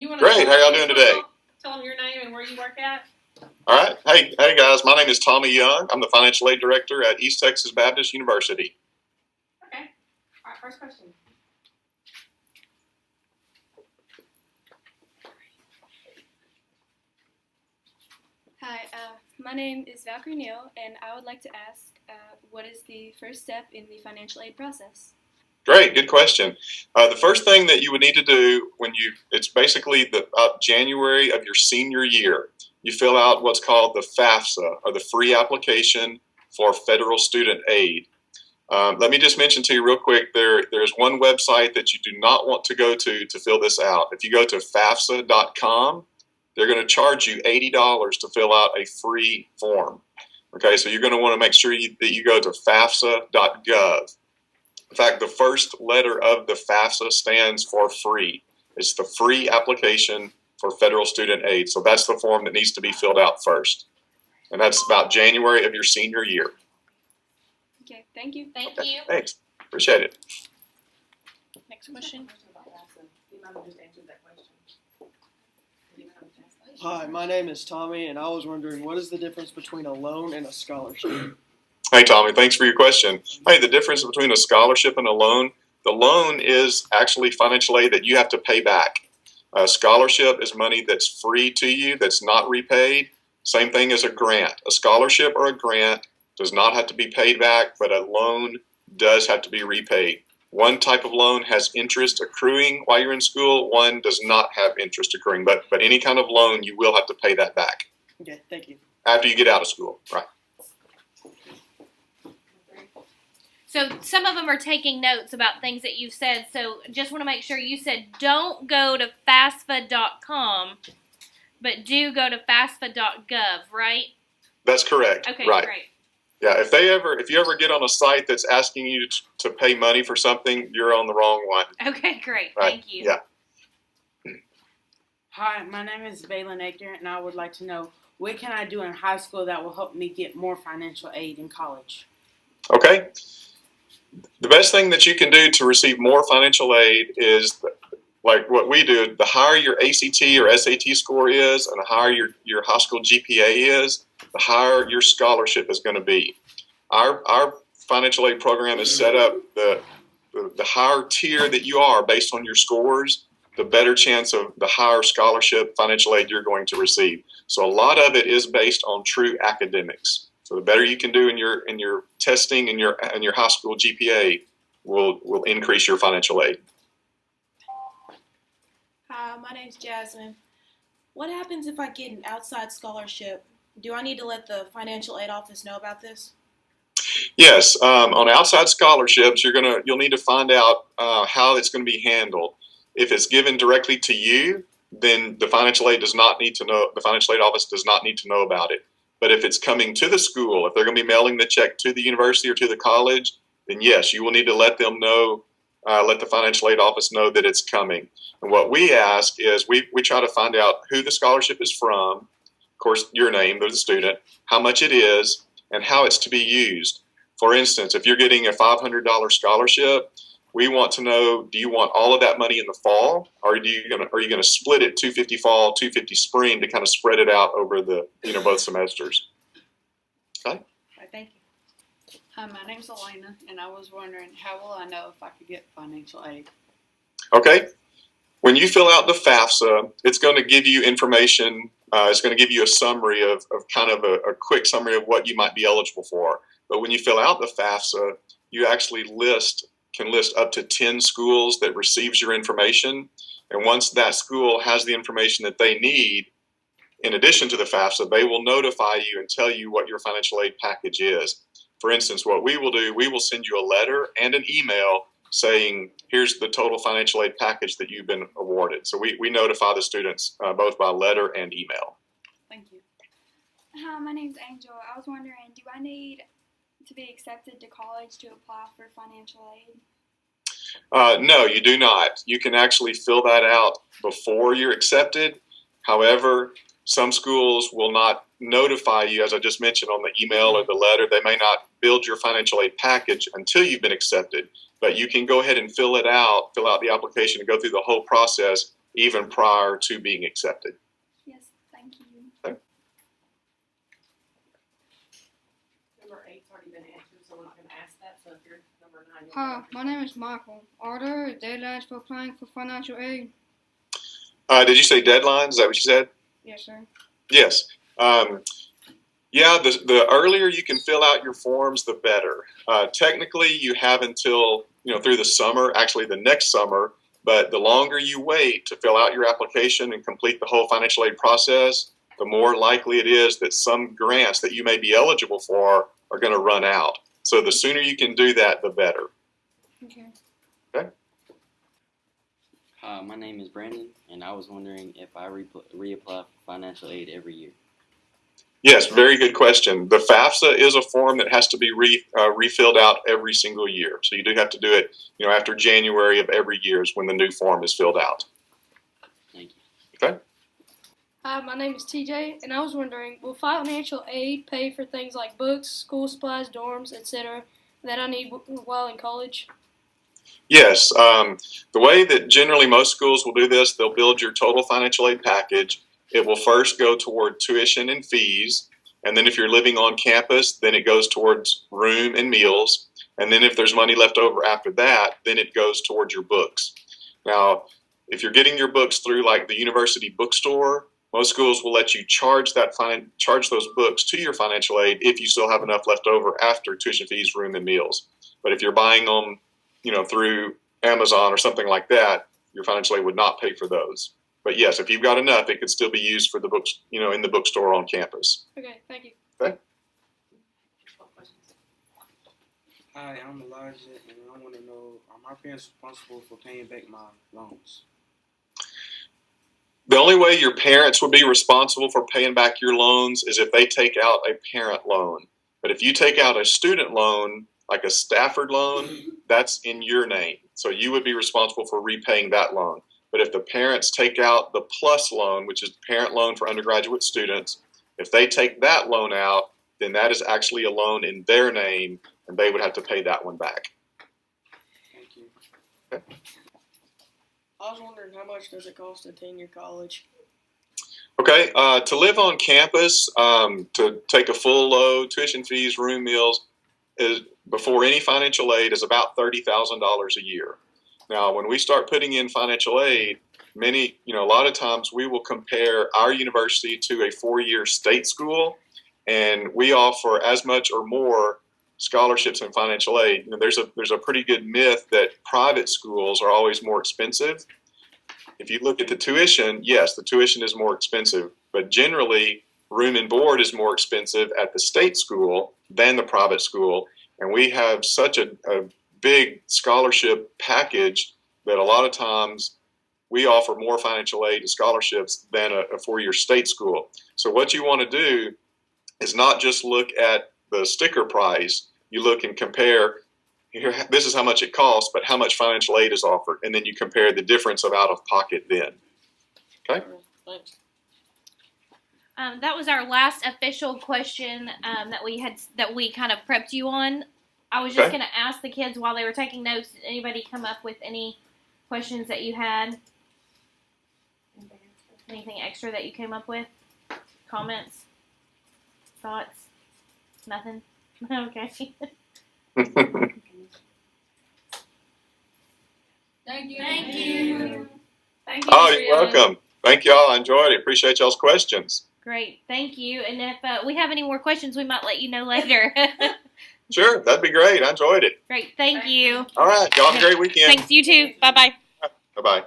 Great. How y'all doing today? Tell them your name and where you work at. All right. Hey guys. My name is Tommy Young. I'm the financial aid director at East Texas Baptist University. Okay. All right. First question. Hi, my name is Valkyrie Neal, and I would like to ask, what is the first step in the financial aid process? Great. Good question. The first thing that you would need to do it's basically the January of your senior year. You fill out what's called the FAFSA, or the free application for federal student aid. Let me just mention to you real quick, there's one website that you do not want to go to fill this out. If you go to FAFSA.com, they're going to charge you $80 to fill out a free form. Okay, so you're going to want to make sure that you go to FAFSA.gov. In fact, the first letter of the FAFSA stands for free. It's the free application for federal student aid. So that's the form that needs to be filled out first. And that's about January of your senior year. Okay, thank you. Thank Okay, you. thanks. Appreciate it. Next question. Hi, my name is Tommy, and I was wondering, what is the difference between a loan and a scholarship? Hey, Tommy, thanks for your question. Hey, the difference between a scholarship and a loan, the loan is actually financial aid that you have to pay back. A scholarship is money that's free to you, that's not repaid. Same thing as a grant. A scholarship or a grant does not have to be paid back, but a loan does have to be repaid. One type of loan has interest accruing while you're in school. One does not have interest accruing, but any kind of loan, you will have to pay that back. Okay, thank you. After you get out of school, right? So some of them are taking notes about things that you've said. So just want to make sure you said don't go to FAFSA.com, but do go to FAFSA.gov, right? That's correct. Okay, right. Great. Yeah, if you ever get on a site that's asking you to pay money for something, you're on the wrong one. Okay, great. Right? Thank you. Yeah. Hi, my name is Valen Actor, and I would like to know what can I do in high school that will help me get more financial aid in college? Okay. The best thing that you can do to receive more financial aid is, like what we do, the higher your ACT or SAT score is and the higher your high school GPA is, the higher your scholarship is going to be. Our financial aid program is set up, the higher tier that you are based on your scores, the better chance of the higher scholarship financial aid you're going to receive. So a lot of it is based on true academics. So the better you can do in your testing and your high school GPA will increase your financial aid. Hi, my name's Jasmine. What happens if I get an outside scholarship? Do I need to let the financial aid office know about this? Yes, on outside scholarships, you'll need to find out how it's going to be handled. If it's given directly to you, then the financial aid does not need to know. The financial aid office does not need to know about it. But if it's coming to the school, if they're going to be mailing the check to the university or to the college, then yes, you will need to let them know. Let the financial aid office know that it's coming. And what we ask is we try to find out who the scholarship is from, of course, your name, the student, how much it is, and how it's to be used. For instance, if you're getting a $500 scholarship, we want to know, do you want all of that money in the fall, or are you going to split it $250 fall, $250 spring to kind of spread it out over the both semesters? Okay. Thank you. Hi, my name's Elena, and I was wondering, how will I know if I could get financial aid? Okay. When you fill out the FAFSA, it's going to give you information. It's going to give you a summary of kind of a quick summary of what you might be eligible for. But when you fill out the FAFSA, you actually can list up to 10 schools that receives your information. And once that school has the information that they need, in addition to the FAFSA, they will notify you and tell you what your financial aid package is. For instance, what we will do, we will send you a letter and an email saying, here's the total financial aid package that you've been awarded. So we notify the students both by letter and email. Thank you. Hi, my name's Angel. I was wondering, do I need to be accepted to college to apply for financial aid? No, you do not. You can actually fill that out before you're accepted. However, some schools will not notify you, as I just mentioned on the email or the letter. They may not build your financial aid package until you've been accepted. But you can go ahead and fill out the application and go through the whole process even prior to being accepted. Yes, thank you. Number 8's already been answered, so we're not going to ask that. So if you're number 9, Hi, my name is Michael. Are there deadlines for applying for financial aid? Did you say deadlines? Is that what you said? Yes, sir. Yes. Yeah, the earlier you can fill out your forms, the better. Technically, you have until, through the summer, actually the next summer, but the longer you wait to fill out your application and complete the whole financial aid process, the more likely it is that some grants that you may be eligible for are going to run out. So the sooner you can do that, the better. Okay. Hi, my name is Brandon, and I was wondering if I reapply for financial aid every year. Yes, very good question. The FAFSA is a form that has to be refilled out every single year. So you do have to do it, after January of every year is when the new form is filled out. Thank you. Okay. Hi, my name is TJ, and I was wondering, will financial aid pay for things like books, school supplies, dorms, etc. that I need while in college? Yes. The way that generally most schools will do this, they'll build your total financial aid package. It will first go toward tuition and fees. And then if you're living on campus, then it goes towards room and meals. And then if there's money left over after that, then it goes towards your books. Now, if you're getting your books through like the university bookstore, most schools will let you charge those books to your financial aid if you still have enough left over after tuition fees, room, and meals. But if you're buying them, through Amazon or something like that, your financial aid would not pay for those. But yes, if you've got enough, it could still be used for the books, in the bookstore on campus. Okay, thank you. Okay. Hi, I'm Elijah, and I want to know, are my parents responsible for paying back my loans? The only way your parents would be responsible for paying back your loans is if they take out a parent loan. But if you take out a student loan, like a Stafford loan, that's in your name. So you would be responsible for repaying that loan. But if the parents take out the PLUS loan, which is the parent loan for undergraduate students, if they take that loan out, then that is actually a loan in their name, and they would have to pay that one back. Thank you. Okay. I was wondering, how much does it cost to attend your college? Okay, to live on campus, to take a full load, tuition fees, room meals, is before any financial aid is about $30,000 a year. Now, when we start putting in financial aid, a lot of times we will compare our university to a 4-year state school, and we offer as much or more scholarships and financial aid. There's a pretty good myth that private schools are always more expensive. If you look at the tuition, yes, the tuition is more expensive, but generally room and board is more expensive at the state school than the private school. And we have such a big scholarship package that a lot of times we offer more financial aid and scholarships than a 4-year state school. So what you want to do is not just look at the sticker price. You look and compare, here, this is how much it costs, but how much financial aid is offered. And then you compare the difference of out of pocket then. Okay? Thanks. That was our last official question that we kind of prepped you on. I was just Okay. going to ask the kids while they were taking notes, did anybody come up with any questions that you had? Anything extra that you came up with? Comments? Thoughts? Nothing? Okay. Thank you. Thank you. Thank you. Oh, you're welcome. Thank y'all. I enjoyed it. Appreciate y'all's questions. Great. Thank you. And if we have any more questions, we might let you know later. Sure, that'd be great. I enjoyed it. Great. Thank you. All right. Y'all have a great weekend. Thanks. You too. Bye-bye. Bye-bye.